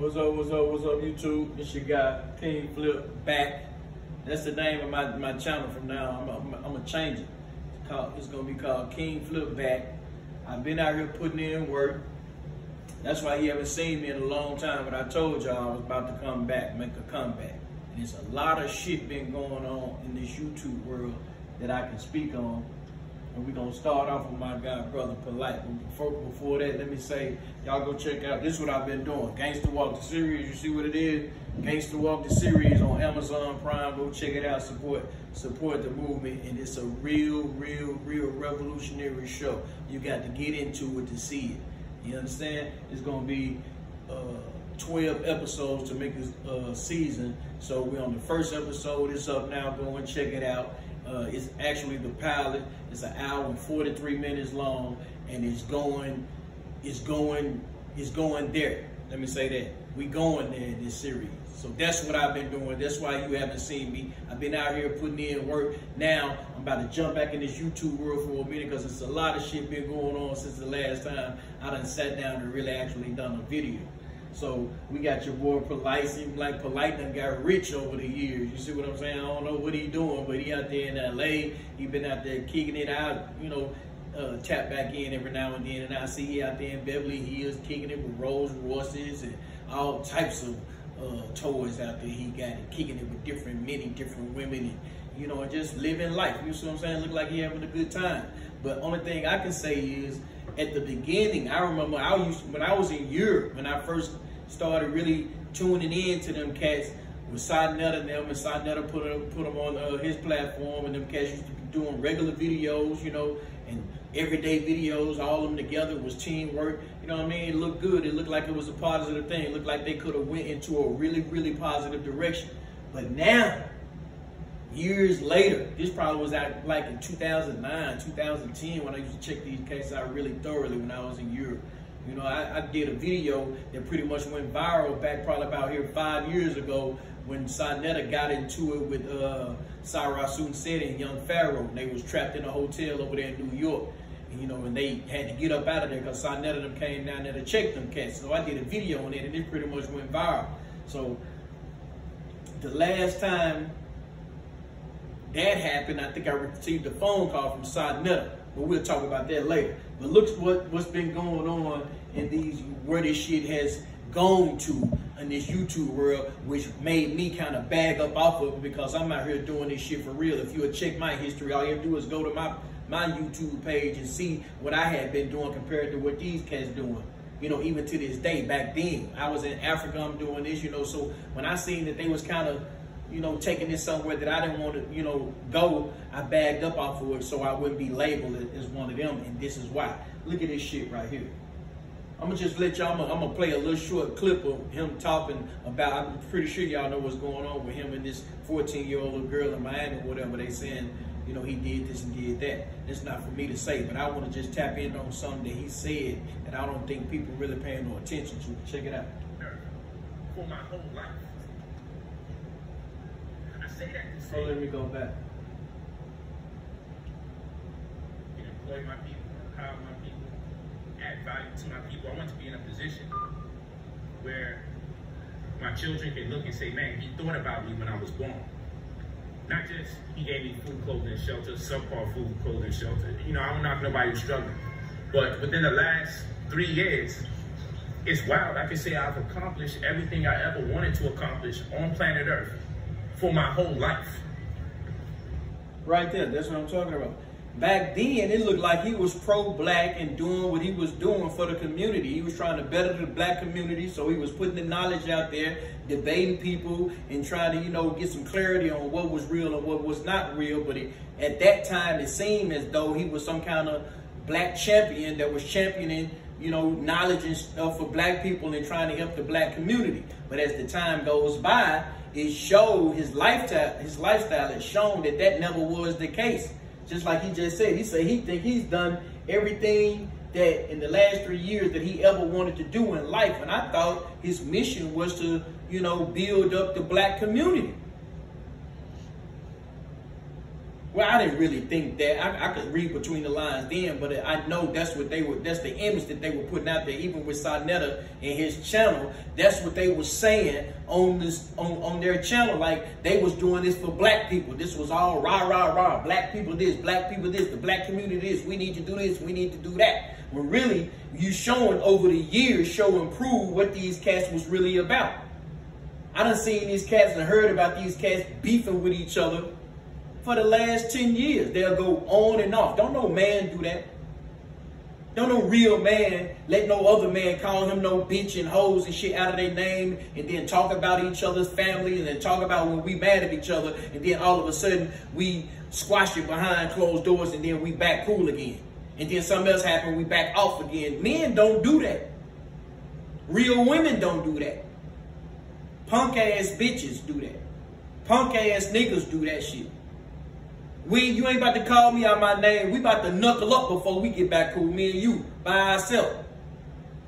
What's up, YouTube? It's your guy, King Flipp, back. That's the name of my channel from now. I'm gonna change it. It's gonna be called King Flipp Back. I've been out here putting in work. That's why you haven't seen me in a long time, but I told y'all I was about to come back, make a comeback. And there's a lot of shit been going on in this YouTube world that I can speak on. And we're gonna start off with my guy, brother Polight. But before that, let me say, y'all go check out, this is what I've been doing. Gangsta Walk the series, you see what it is? Gangsta Walk the series on Amazon Prime, go check it out, support the movement. And it's a real revolutionary show. You got to get into it to see it. You understand? It's gonna be 12 episodes to make this season. So we're on the first episode, it's up now, go and check it out. It's actually the pilot. It's an hour and 43 minutes long, and it's going there. Let me say that. We going there in this series. So that's what I've been doing. That's why you haven't seen me. I've been out here putting in work. Now I'm about to jump back in this YouTube world for a minute because it's a lot of shit been going on since the last time I done sat down and really actually done a video. So we got your boy Polight. Seems like Polight done got rich over the years. You see what I'm saying? I don't know what he doing, but he out there in LA. He been out there kicking it out, you know, tap back in every now and then. And I see he out there in Beverly Hills kicking it with Rolls Royces and all types of toys out there. He got it, kicking it with many different women, and you know, and just living life. You see what I'm saying? Look like he having a good time. But only thing I can say is, at the beginning, I remember when I was in Europe, when I first started really tuning in to them cats with Sidnetta and them, and Sidnetta put them on his platform, and them cats used to be doing regular videos, you know, and everyday videos, all of them together was teamwork. You know what I mean? It looked good. It looked like it was a positive thing. It looked like they could have went into a really positive direction. But now, years later, this probably was out like in 2009, 2010 when I used to check these cases out really thoroughly when I was in Europe. You know, I did a video that pretty much went viral back probably about here 5 years ago when Sidnetta got into it with Sarah Sunset and Young Pharaoh. And they was trapped in a hotel over there in New York. And, you know, and they had to get up out of there because Sidnetta them came down there to check them cats. So I did a video on it and it pretty much went viral. So the last time that happened, I think I received a phone call from Sidnetta, but we'll talk about that later. But look what's been going on in where this shit has gone to in this YouTube world, which made me kind of bag up off of it because I'm out here doing this shit for real. If you would check my history, all you have to do is go to my YouTube page and see what I had been doing compared to what these cats doing. You know, even to this day, back then, I was in Africa, I'm doing this, you know, so when I seen that they was kind of, you know, taking this somewhere that I didn't want to, you know, go, I bagged up off of it so I wouldn't be labeled as one of them, and this is why. Look at this shit right here. I'm gonna just let y'all, I'm gonna play a little short clip of him talking about, I'm pretty sure y'all know what's going on with him and this 14-year-old little girl in Miami or whatever. They saying, you know, he did this and did that. It's not for me to say, but I want to just tap in on something that he said that I don't think people really paying no attention to. Check it out. For my whole life. So let me go back. You employ my people, empower my people, add value to my people. I want to be in a position where my children can look and say, man, he thought about me when I was born. Not just he gave me food, clothing, shelter, subpar food, clothing, shelter. You know, I don't knock nobody who's struggling. But within the last 3 years, it's wild. I can say I've accomplished everything I ever wanted to accomplish on planet Earth. For my whole life. Right there, that's what I'm talking about. Back then, it looked like he was pro-black and doing what he was doing for the community. He was trying to better the black community, so he was putting the knowledge out there, debating people, and trying to, you know, get some clarity on what was real and what was not real. But at that time, it seemed as though he was some kind of black champion that was championing, you know, knowledge and stuff for black people and trying to help the black community. But as the time goes by, it showed his lifestyle has shown that never was the case. Just like he just said, he think he's done everything that in the last 3 years that he ever wanted to do in life. And I thought his mission was to, you know, build up the black community. Well, I didn't really think that. I could read between the lines then, but I know that's what they were. That's the image that they were putting out there. Even with Sarnetta and his channel, that's what they were saying on on their channel. Like they was doing this for black people. This was all rah rah rah. Black people this, black people this, the black community this. We need to do this. We need to do that. When really you showing over the years, show and prove what these cats was really about. I done seen these cats and heard about these cats beefing with each other for the last 10 years. They'll go on and off. Don't no man do that. Don't no real man let no other man call him no bitch and hoes and shit out of their name and then talk about each other's family and then talk about when we mad at each other and then all of a sudden we squash it behind closed doors and then we back cool again. And then something else happened, we back off again. Men don't do that. Real women don't do that. Punk ass bitches do that. Punk ass niggas do that shit. You ain't about to call me out my name. We about to knuckle up before we get back cool, me and you, by ourselves.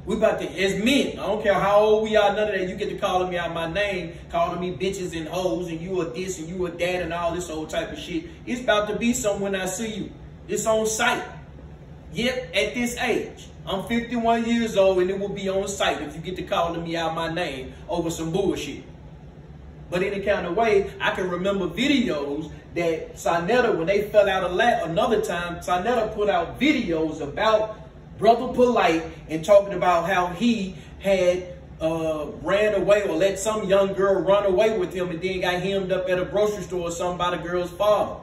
We about to, as men, I don't care how old we are, none of that. You get to calling me out my name, calling me bitches and hoes, and you a this and you a that and all this old type of shit. It's about to be something when I see you. It's on sight. Yep, at this age. I'm 51 years old and it will be on sight if you get to calling me out my name over some bullshit. But in any kind of way, I can remember videos that Sarnetta, when they fell out another time, Sarnetta put out videos about Brother Polight and talking about how he had ran away or let some young girl run away with him and then got hemmed up at a grocery store or something by the girl's father.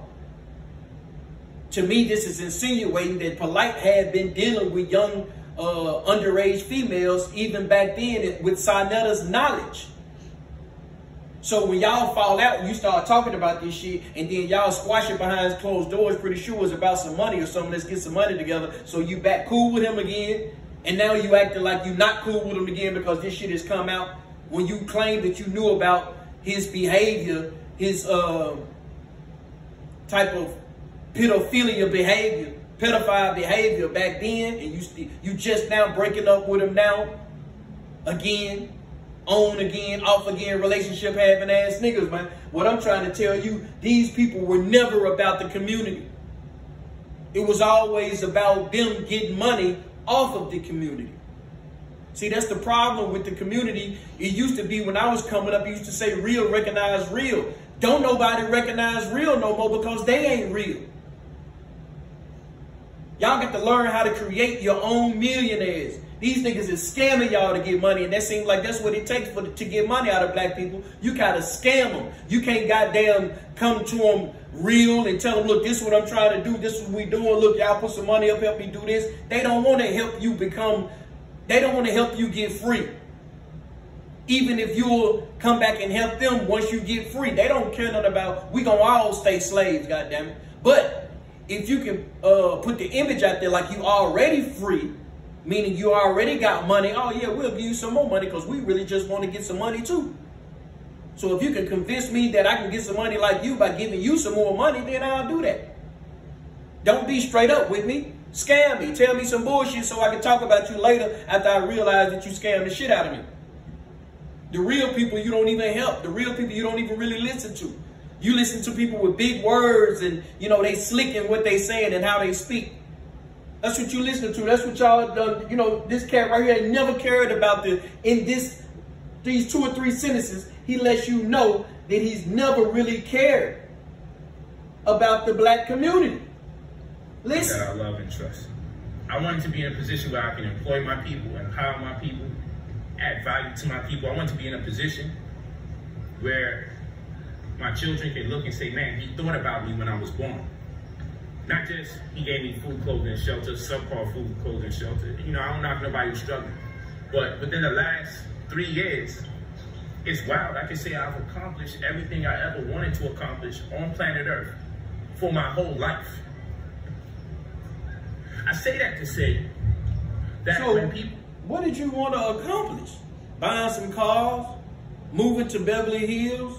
To me, this is insinuating that Polight had been dealing with young underage females even back then with Sarnetta's knowledge. So when y'all fall out and you start talking about this shit and then y'all squash it behind closed doors, pretty sure it's about some money or something, let's get some money together. So you back cool with him again. And now you acting like you not cool with him again because this shit has come out when you claim that you knew about his behavior, his type of pedophilia behavior, pedophile behavior back then. And you just now breaking up with him now again. On again, off again, relationship having ass niggas, man. What I'm trying to tell you, these people were never about the community. It was always about them getting money off of the community. See, that's the problem with the community. It used to be when I was coming up, it used to say real recognize real. Don't nobody recognize real no more because they ain't real. Y'all got to learn how to create your own millionaires. These niggas is scamming y'all to get money, and that seems like that's what it takes to get money out of black people. You gotta scam them. You can't goddamn come to them real and tell them, look, this is what I'm trying to do. This is what we doing. Look, y'all put some money up, help me do this. They don't want to help you they don't want to help you get free. Even if you'll come back and help them once you get free. They don't care nothing about, we gonna all stay slaves, goddammit. But if you can put the image out there like you already free, meaning you already got money. Oh yeah, we'll give you some more money because we really just want to get some money too. So if you can convince me that I can get some money like you by giving you some more money, then I'll do that. Don't be straight up with me. Scam me. Tell me some bullshit so I can talk about you later after I realize that you scammed the shit out of me. The real people you don't even help. The real people you don't even really listen to. You listen to people with big words and, you know, they slick in what they saying and how they speak. That's what you listen to. That's what y'all done. You know, this cat right here ain't never cared about these 2 or 3 sentences. He lets you know that he's never really cared about the black community. Listen. That I love and trust. I wanted to be in a position where I can employ my people, empower my people, add value to my people. I want to be in a position where my children can look and say, man, he thought about me when I was born. Not just he gave me food, clothing, and shelter, subpar food, clothing, and shelter. You know, I don't knock nobody who's struggling. But within the last 3 years, it's wild. I can say I've accomplished everything I ever wanted to accomplish on planet Earth for my whole life. I say that to say that so, when people... what did you want to accomplish? Buying some cars? Moving to Beverly Hills?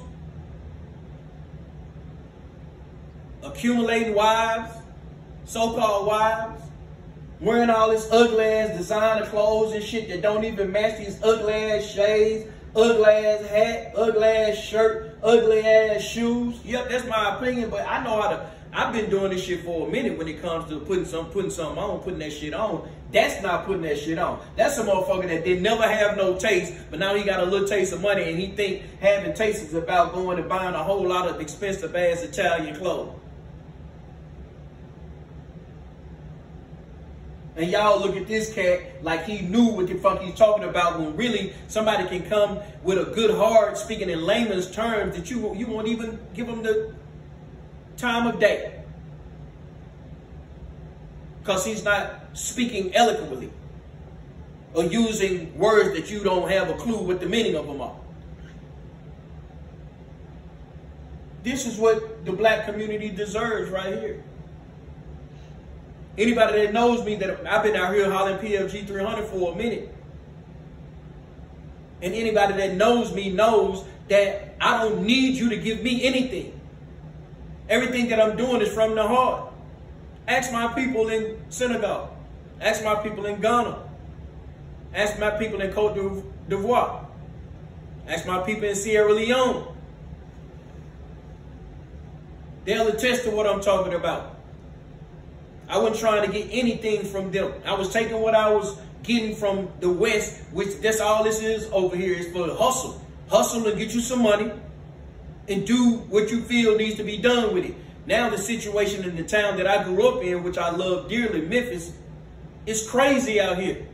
Accumulating wives? So-called wives? Wearing all this ugly ass designer clothes and shit that don't even match these ugly ass shades, ugly ass hat, ugly ass shirt, ugly ass shoes. Yep, that's my opinion, but I know how to I've been doing this shit for a minute when it comes to putting something on, putting that shit on. That's not putting that shit on. That's a motherfucker that did never have no taste, but now he got a little taste of money and he think having taste is about going and buying a whole lot of expensive ass Italian clothes. And y'all look at this cat like he knew what the fuck he's talking about, when really somebody can come with a good heart, speaking in layman's terms, that you won't even give them the time of day. Because he's not speaking eloquently or using words that you don't have a clue what the meaning of them are. This is what the black community deserves right here. Anybody that knows me, that I've been out here hollering PFG 300 for a minute. And anybody that knows me knows that I don't need you to give me anything. Everything that I'm doing is from the heart. Ask my people in Senegal. Ask my people in Ghana. Ask my people in Cote d'Ivoire. Ask my people in Sierra Leone. They'll attest to what I'm talking about. I wasn't trying to get anything from them. I was taking what I was getting from the West, which that's all this is over here, is for the hustle. Hustle and get you some money and do what you feel needs to be done with it. Now the situation in the town that I grew up in, which I love dearly, Memphis, is crazy out here.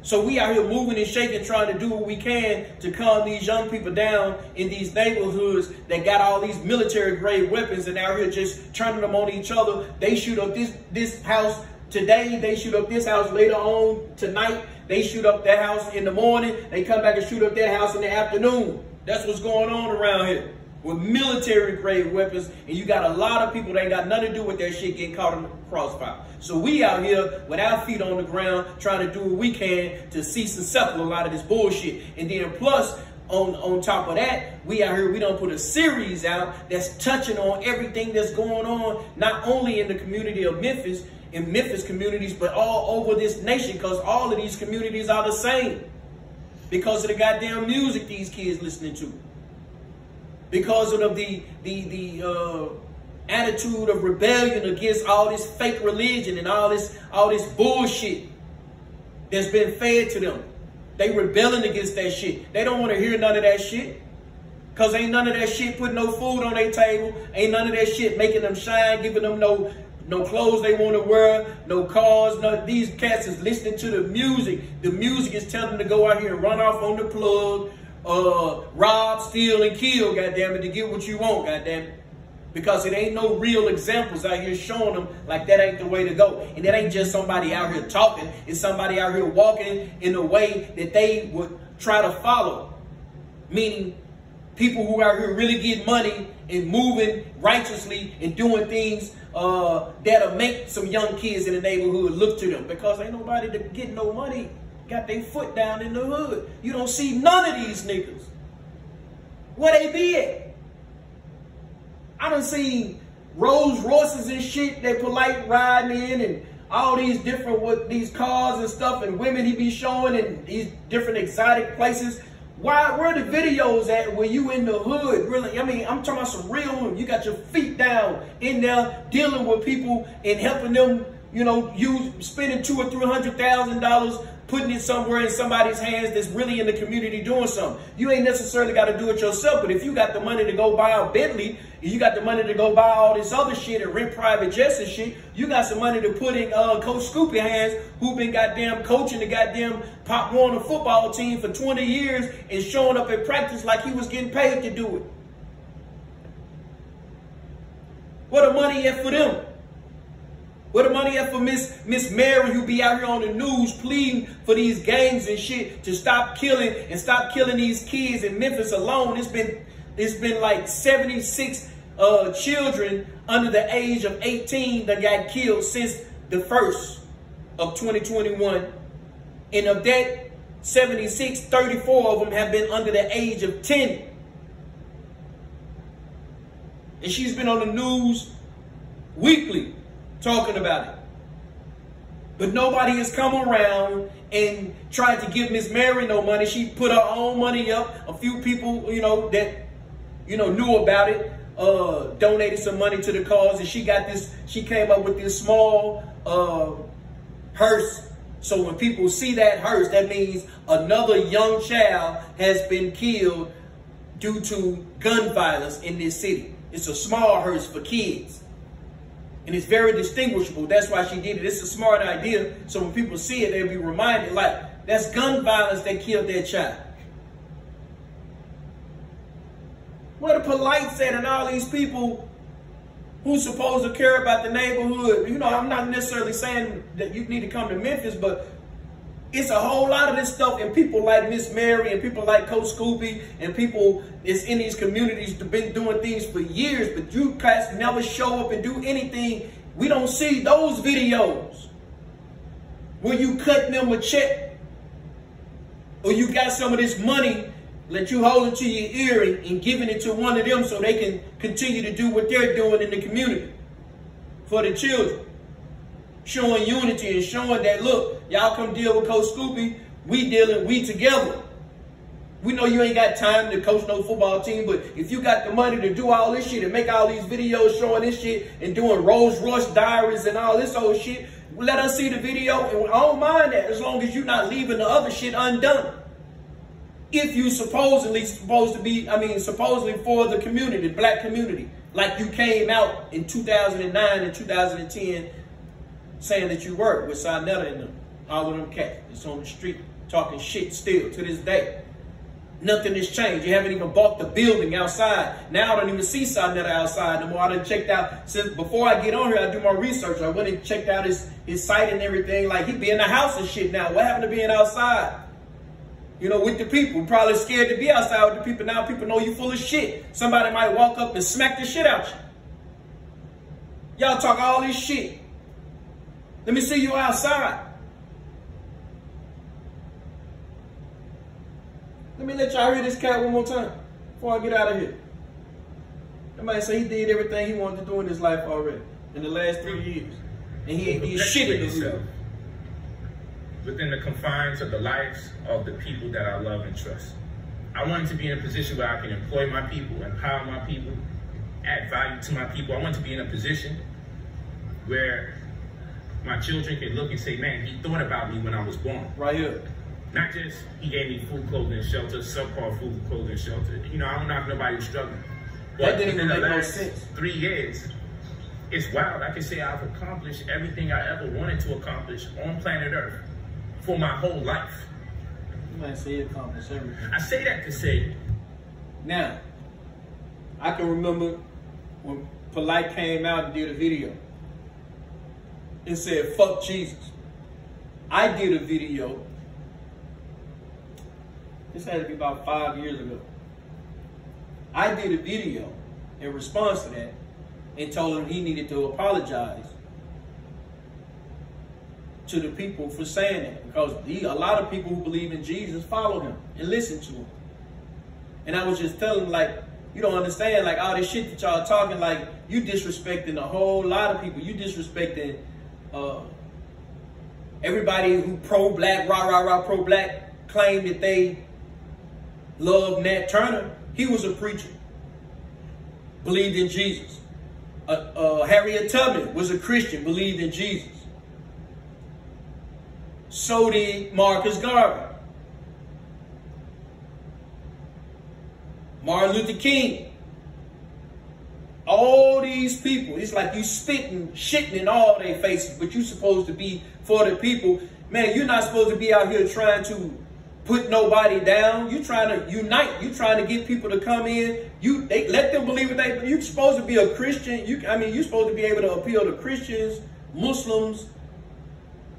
So we out here moving and shaking, trying to do what we can to calm these young people down in these neighborhoods that got all these military grade weapons and out here just turning them on each other. They shoot up this house today. They shoot up this house later on tonight. They shoot up that house in the morning. They come back and shoot up that house in the afternoon. That's what's going on around here with military grade weapons. And you got a lot of people that ain't got nothing to do with that shit getting caught in the crossfire. So we out here with our feet on the ground trying to do what we can to cease and settle a lot of this bullshit. And then plus, on top of that, we out here, we don't put a series out that's touching on everything that's going on, not only in the community of Memphis, in Memphis communities, but all over this nation, because all of these communities are the same. Because of the goddamn music these kids listening to. Because of the attitude of rebellion against all this fake religion and all this bullshit that's been fed to them. They rebelling against that shit. They don't want to hear none of that shit. Because ain't none of that shit putting no food on their table. Ain't none of that shit making them shine, giving them no clothes they want to wear, no cars. These cats is listening to the music. The music is telling them to go out here and run off on the plug, rob, steal, and kill, goddammit, to get what you want, goddammit. Because it ain't no real examples out here showing them like that ain't the way to go. And that ain't just somebody out here talking. It's somebody out here walking in a way that they would try to follow. Meaning people who out here really get money and moving righteously and doing things that'll make some young kids in the neighborhood look to them. Because ain't nobody that get no money got their foot down in the hood. You don't see none of these niggas. Where they be at? I done seen Rolls Royces and shit that Polight riding in, and all these different these cars and stuff, and women he be showing in these different exotic places. Where are the videos at where you in the hood? Really, I mean, I'm talking about some real, you got your feet down in there dealing with people and helping them, you know, spending $200,000 or $300,000 putting it somewhere in somebody's hands that's really in the community doing something. You ain't necessarily got to do it yourself, but if you got the money to go buy a Bentley, and you got the money to go buy all this other shit and rent private jets and shit, you got some money to put in Coach Scoopy hands, who been goddamn coaching the goddamn Pop Warner football team for 20 years and showing up at practice like he was getting paid to do it. Where the money at for them? Where the money at for Miss Mary, who be out here on the news pleading for these gangs and shit to stop killing these kids in Memphis alone? It's been like 76 children under the age of 18 that got killed since the 1st of 2021. And of that 76, 34 of them have been under the age of 10. And she's been on the news weekly talking about it. But nobody has come around and tried to give Miss Mary no money. She put her own money up. A few people, that, knew about it. donated some money to the cause, and she came up with this small hearse. So when people see that hearse, that means another young child has been killed due to gun violence in this city. It's a small hearse for kids. And it's very distinguishable. That's why she did it. It's a smart idea. So when people see it, they'll be reminded, like, that's gun violence that killed their child. What the Polight said, and all these people who's supposed to care about the neighborhood. You know, I'm not necessarily saying that you need to come to Memphis, but it's a whole lot of this stuff, and people like Miss Mary and people like Coach Scoopy and people is in these communities have been doing things for years, but you guys never show up and do anything. We don't see those videos where you cut them a check or you got some of this money that you hold it to your ear and giving it to one of them so they can continue to do what they're doing in the community for the children. Showing unity and showing that, look, y'all come deal with Coach Scoopy. We together. We know you ain't got time to coach no football team, but if you got the money to do all this shit and make all these videos showing this shit and doing Rolls Royce diaries and all this old shit, let us see the video, and I don't mind that as long as you're not leaving the other shit undone. If you supposedly for the community, the black community, like you came out in 2009 and 2010 saying that you work with Sinetta and them, all of them cats that's on the street talking shit still to this day. Nothing has changed. You haven't even bought the building outside. Now I don't even see Sinetta outside no more. I done checked out, since before I get on here, I do my research. I went and checked out his site and everything. Like, he be in the house and shit now. What happened to being outside? You know, with the people. Probably scared to be outside with the people. Now people know you full of shit. Somebody might walk up and smack the shit out you. Y'all talk all this shit. Let me see you outside. Let me let y'all hear this cat one more time before I get out of here. Somebody say he did everything he wanted to do in his life already in the last 3 years. And he ain't did shit in his life. Within the confines of the lives of the people that I love and trust. I wanted to be in a position where I can employ my people, empower my people, add value to my people. I want to be in a position where my children can look and say, man, he thought about me when I was born. Right here. Not just he gave me food, clothing, and shelter, subpar food, clothing, and shelter. You know, I don't knock nobody who's struggling. But that didn't even make no sense. 3 years, it's wild. I can say I've accomplished everything I ever wanted to accomplish on planet Earth for my whole life. You might say you accomplished everything. I say that to say. Now, I can remember when Polight came out and did a video and said, fuck Jesus. I did a video. This had to be about 5 years ago. I did a video in response to that and told him he needed to apologize to the people for saying that, because a lot of people who believe in Jesus follow him and listen to him. And I was just telling him, like, you don't understand, like, all this shit that y'all talking, like, you disrespecting a whole lot of people. You disrespecting everybody who pro-black, rah, pro-black, claim that they love Nat Turner. He was a preacher, believed in Jesus. Harriet Tubman was a Christian, believed in Jesus. So did Marcus Garvey. Martin Luther King. All these people, it's like you spitting, shitting in all their faces, but you supposed to be for the people. Man, you're not supposed to be out here trying to put nobody down. You trying to unite. You trying to get people to come in. They let them believe what you're supposed to be a Christian. You're supposed to be able to appeal to Christians, Muslims,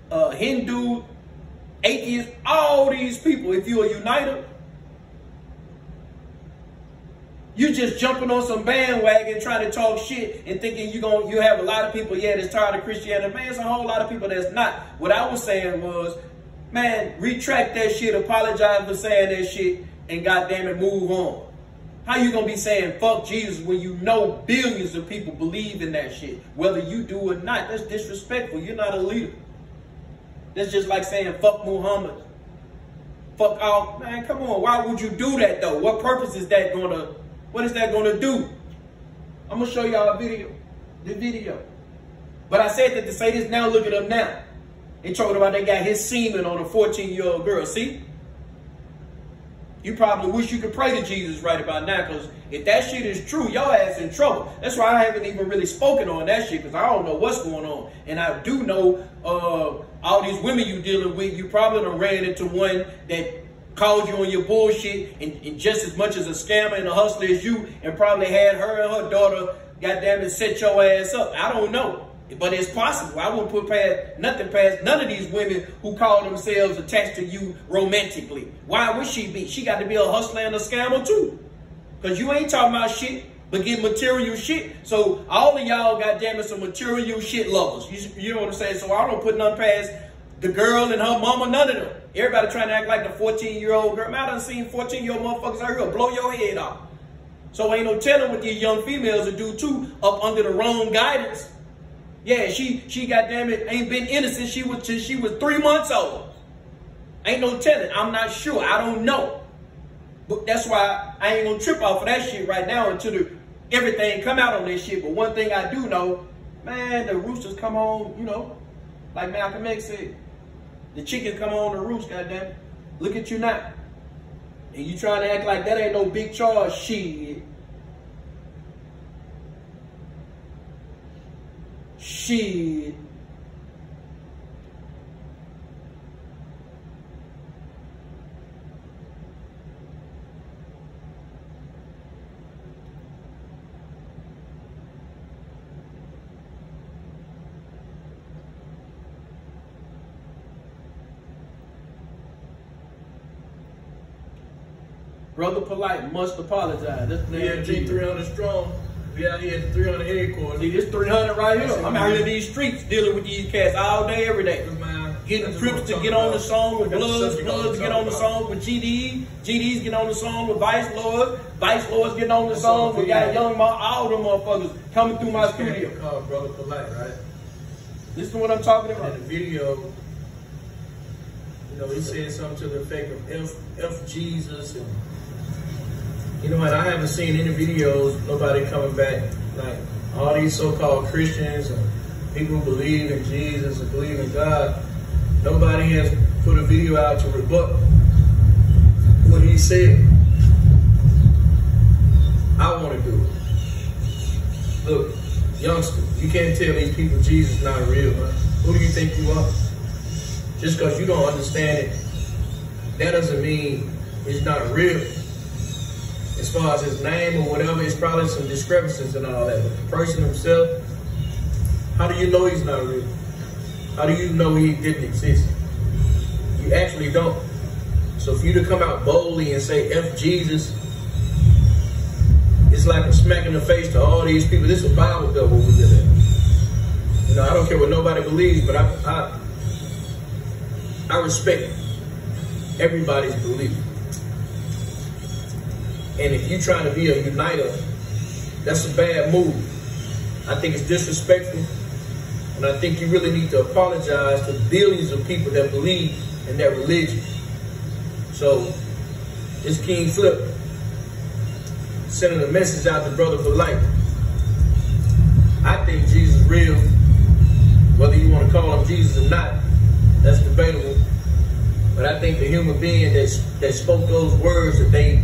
Hindu, atheists, all these people. If you're a uniter, you just jumping on some bandwagon trying to talk shit and thinking you have a lot of people, yeah, that's tired of Christianity. Man, it's a whole lot of people that's not. What I was saying was, man, retract that shit, apologize for saying that shit, and goddamn it, move on. How you gonna be saying fuck Jesus when you know billions of people believe in that shit, whether you do or not? That's disrespectful. You're not a leader. That's just like saying fuck Muhammad. Fuck all. Man, come on. Why would you do that though? What purpose is that gonna, what is that gonna do? I'm gonna show y'all a video, the video. But I said that to say this now, look it up now. They talking about they got his semen on a 14-year-old girl. See? You probably wish you could pray to Jesus right about now, because if that shit is true, your ass in trouble. That's why I haven't even really spoken on that shit, because I don't know what's going on. And I do know all these women you dealing with, you probably done ran into one that called you on your bullshit and just as much as a scammer and a hustler as you, and probably had her and her daughter, goddamn it, set your ass up. I don't know. But it's possible. I wouldn't put nothing past none of these women who call themselves attached to you romantically. Why would she be? She got to be a hustler and a scammer too. Because you ain't talking about shit, but get material shit. So all of y'all, goddamn it, some material shit lovers. You know what I'm saying? So I don't put nothing past the girl and her mama, none of them. Everybody trying to act like the 14-year-old girl. Man, I done seen 14-year-old motherfuckers out here blow your head off. So ain't no telling what these young females will do too up under the wrong guidance. Yeah, she goddamn it ain't been innocent till she was 3 months old. Ain't no telling. I'm not sure. I don't know. But that's why I ain't gonna trip off of that shit right now until everything come out on this shit. But one thing I do know, man, the roosters come home, you know, like Malcolm X said. The chickens come on the roost, goddamn it. Look at you now. And you trying to act like that ain't no big charge, shit. Shit. Brother Polight must apologize. That's the G300 strong. We out here at the 300 headquarters. See, this 300 right here. I'm out here in these streets dealing with these cats all day, every day. Getting Crips to get on the song with Bloods, Bloods get on the song with GDs, GDs get on the song with Vice Lords, Vice Lords get on the song. We got Young Ma, all them motherfuckers coming through my studio. Called Brother Polight, right? Listen to what I'm talking about. In the video, you know, he said something to the effect of F Jesus, and you know what, I haven't seen any videos, nobody coming back, like all these so-called Christians and people who believe in Jesus and believe in God, nobody has put a video out to rebut what he said. I want to do it. Look, youngster, you can't tell these people Jesus is not real, man. Who do you think you are? Just because you don't understand it, that doesn't mean it's not real. As far as his name or whatever, it's probably some discrepancies and all that. But the person himself, how do you know he's not real? How do you know he didn't exist? You actually don't. So for you to come out boldly and say F Jesus, it's like a smack in the face to all these people. This is a Bible Belt where we live in. You know, I don't care what nobody believes, but I respect everybody's belief. And if you're trying to be a uniter, that's a bad move. I think it's disrespectful. And I think you really need to apologize to billions of people that believe in that religion. So, it's King Flipp sending a message out to Brother Polight. I think Jesus is real. Whether you want to call him Jesus or not, that's debatable. But I think the human being that spoke those words that they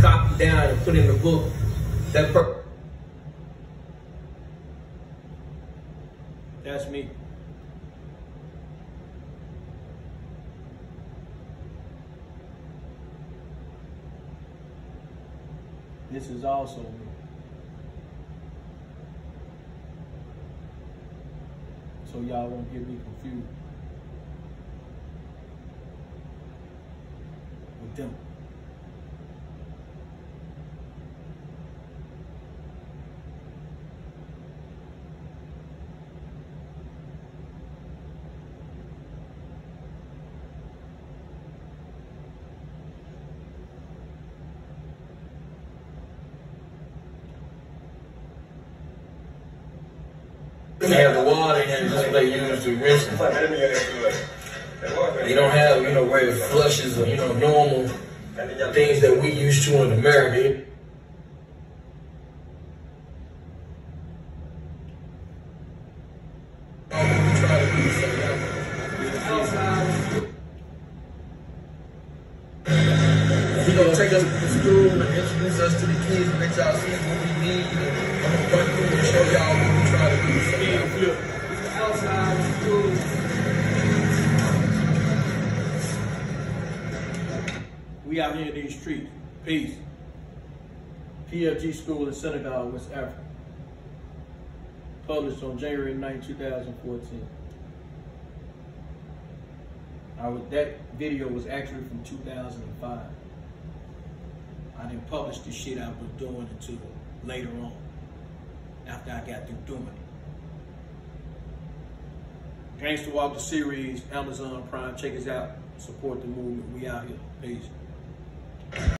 copied down and put in the book, that's me. This is also me. So y'all won't get me confused with them. They have the water and just they use to rinse them. They don't have, you know, where it flushes or, you know, normal things that we used to in America. the school and introduce us to the kids and let y'all see what we need. And I'm gonna run through and show y'all what we try to do. So, Flipp. outside of the school. We out here in these streets. Peace. PFG School in Senegal, West Africa. Published on January 9, 2014. That video was actually from 2005. I didn't publish the shit I was doing until later on, after I got through doing it. Gangsta Walk the series, Amazon Prime. Check us out. Support the movement. We out here. Peace.